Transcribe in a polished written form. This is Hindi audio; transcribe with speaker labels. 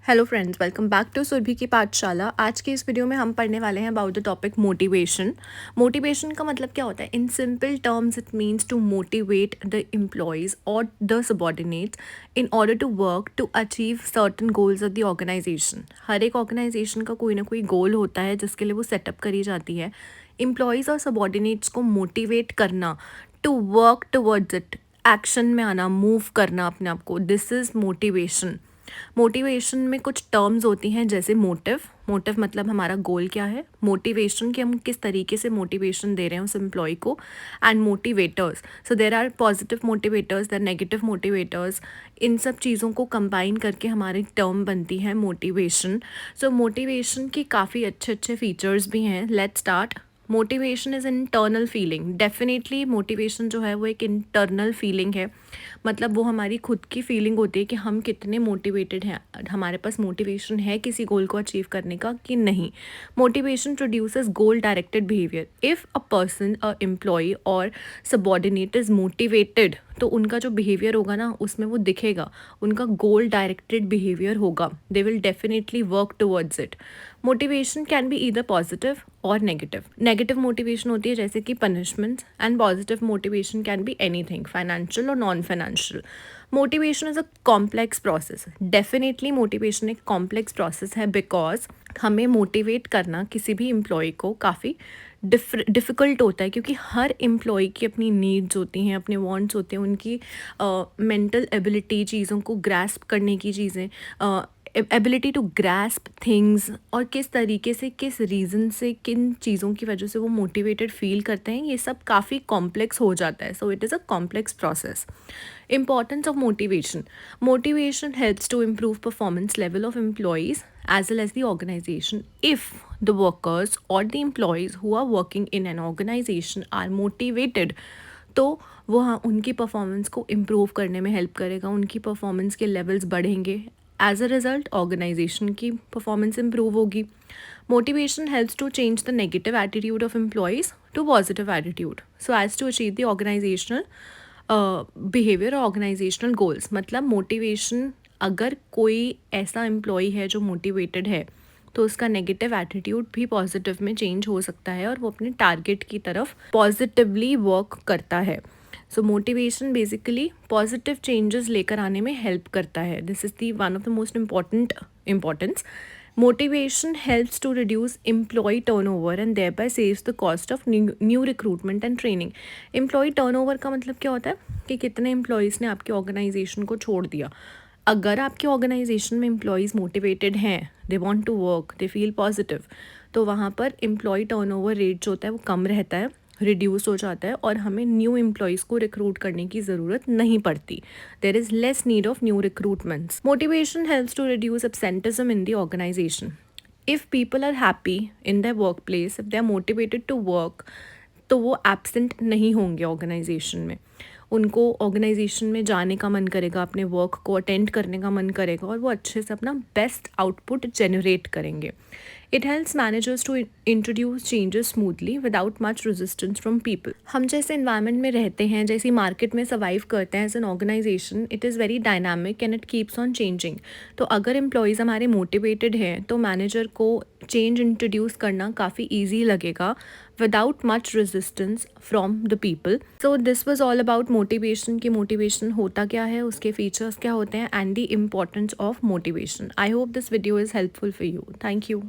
Speaker 1: Hello friends, welcome back to Surabhi ki Pathshala. आज की इस वीडियो में हम पढ़ने वाले हैं about the topic motivation. Motivation का मतलब क्या होता है? In simple terms it means to motivate the employees और the subordinates in order to work to achieve certain goals of the organisation. हर एक ऑर्गेनाइजेशन का कोई ना कोई गोल होता है जिसके लिए वो सेटअप करी जाती है। एम्प्लॉयज़ और सबॉर्डिनेट्स को मोटिवेट करना to work towards it, action में आना, मूव करना अपने आप को, दिस इज़ मोटिवेशन। मोटिवेशन में कुछ टर्म्स होती हैं जैसे मोटिव मतलब हमारा गोल क्या है, मोटिवेशन कि हम किस तरीके से मोटिवेशन दे रहे हैं उस एम्प्लॉय को, and motivators. So there are positive motivators, there negative motivators. इन सब चीज़ों को कंबाइन करके हमारी टर्म बनती है मोटिवेशन। सो मोटिवेशन की काफ़ी अच्छे अच्छे फीचर्स भी हैं। Let's start. Motivation is internal feeling. Definitely motivation जो है वो एक इंटरनल फीलिंग है, मतलब वो हमारी खुद की फीलिंग होती है कि हम कितने मोटिवेटेड हैं, हमारे पास मोटिवेशन है किसी गोल को अचीव करने का कि नहीं। Motivation produces goal directed behaviour. If a person, a employee और सबॉर्डिनेट इज़ मोटिवेटेड तो उनका जो बिहेवियर होगा ना उसमें वो दिखेगा, उनका गोल डायरेक्टेड बिहेवियर होगा। They will definitely work towards it. Motivation can be either positive और नेगेटिव। नेगेटिव मोटिवेशन होती है जैसे कि punishment, and positive motivation can be anything, financial और non financial. Motivation is a complex process. Definitely motivation एक कॉम्प्लेक्स प्रोसेस है बिकॉज हमें मोटिवेट करना किसी भी एम्प्लॉय को काफ़ी डिफ़िकल्ट होता है, क्योंकि हर एम्प्लॉय की अपनी नीड्स होती हैं, अपने वांट्स होते हैं, उनकी मेंटल एबिलिटी, चीज़ों को ग्रैस्प करने की चीज़ें, एबिलिटी टू ग्रैस्प थिंग्स, और किस तरीके से, किस रीज़न से, किन चीज़ों की वजह से वो मोटिवेटेड फील करते हैं, ये सब काफ़ी कॉम्प्लेक्स हो जाता है। So it is a complex process. Importance of motivation. Motivation helps to improve performance level of employees as well as the organization. If the workers or the employees who are working in an organization are motivated, तो वो हाँ उनकी परफॉर्मेंस को इम्प्रूव करने में हेल्प करेगा, उनकी परफॉर्मेंस के लेवल्स बढ़ेंगे। एज अ रिजल्ट ऑर्गेनाइजेशन की परफॉर्मेंस इम्प्रूव होगी। Motivation helps to change the negative attitude of employees to positive attitude so as to achieve the organisational behaviour और ऑर्गेनाइजेशनल गोल्स। मतलब मोटिवेशन, अगर कोई ऐसा एम्प्लॉय है जो मोटिवेटेड है तो उसका नेगेटिव एटीट्यूड भी पॉजिटिव में चेंज हो सकता है और वो अपने टारगेट की तरफ पॉजिटिवली वर्क करता है। सो मोटिवेशन बेसिकली पॉजिटिव चेंजेस लेकर आने में हेल्प करता है। This is the one of the most importance. Motivation helps to reduce employee turnover and thereby saves the cost of new recruitment and training. Employee turnover का मतलब क्या होता है कि कितने एम्प्लॉयज़ ने आपकी ऑर्गेनाइजेशन को छोड़ दिया। अगर आपकी ऑर्गेनाइजेशन में एम्प्लॉयज़ मोटिवेटेड हैं, they want to work, they feel positive, तो वहाँ पर एम्प्लॉय टर्नओवर रेट जो होता है वो कम रहता है, रिड्यूस हो जाता है, और हमें न्यू एम्प्लॉयज़ को रिक्रूट करने की ज़रूरत नहीं पड़ती। There is less need of new recruitments. Motivation helps to reduce absenteeism in the organisation. If people are happy in their work place, if they are motivated to work, तो वो एब्सेंट नहीं होंगे ऑर्गेनाइजेशन में। उनको ऑर्गेनाइजेशन में जाने का मन करेगा, अपने वर्क को अटेंड करने का मन करेगा, और वो अच्छे से अपना बेस्ट आउटपुट जनरेट करेंगे। It helps managers to introduce changes smoothly without much resistance from people. हम जैसे इन्वायरमेंट में रहते हैं, जैसी मार्केट में सर्वाइव करते हैं as an organisation, it is very dynamic and it keeps on changing. तो अगर एम्प्लॉयज़ हमारे मोटिवेटेड हैं तो मैनेजर को चेंज इंट्रोड्यूस करना काफ़ी ईजी लगेगा without much resistance from the people. So this was all about motivation, कि motivation होता क्या है, उसके features क्या होते हैं, and the importance of motivation. I hope this video is helpful for you. Thank you.